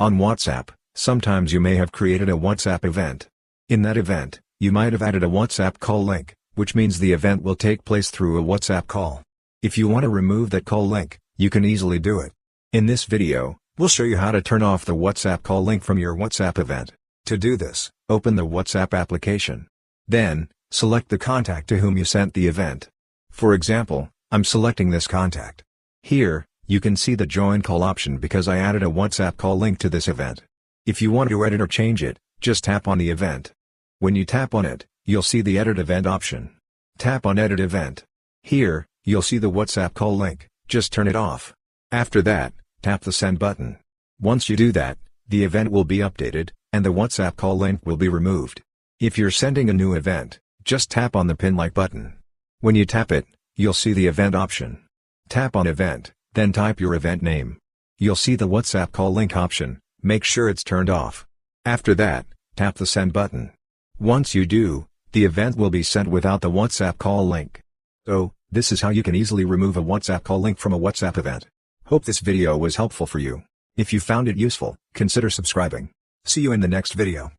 On WhatsApp, sometimes you may have created a WhatsApp event. In that event, you might have added a WhatsApp call link, which means the event will take place through a WhatsApp call. If you want to remove that call link, you can easily do it. In this video, we'll show you how to turn off the WhatsApp call link from your WhatsApp event. To do this, open the WhatsApp application. Then, select the contact to whom you sent the event. For example, I'm selecting this contact. Here, you can see the join call option because I added a WhatsApp call link to this event. If you want to edit or change it, just tap on the event. When you tap on it, you'll see the Edit Event option. Tap on Edit Event. Here, you'll see the WhatsApp call link, just turn it off. After that, tap the Send button. Once you do that, the event will be updated, and the WhatsApp call link will be removed. If you're sending a new event, just tap on the pin like button. When you tap it, you'll see the event option. Tap on Event, then type your event name. You'll see the WhatsApp call link option, make sure it's turned off. After that, tap the Send button. Once you do, the event will be sent without the WhatsApp call link. So, this is how you can easily remove a WhatsApp call link from a WhatsApp event. Hope this video was helpful for you. If you found it useful, consider subscribing. See you in the next video.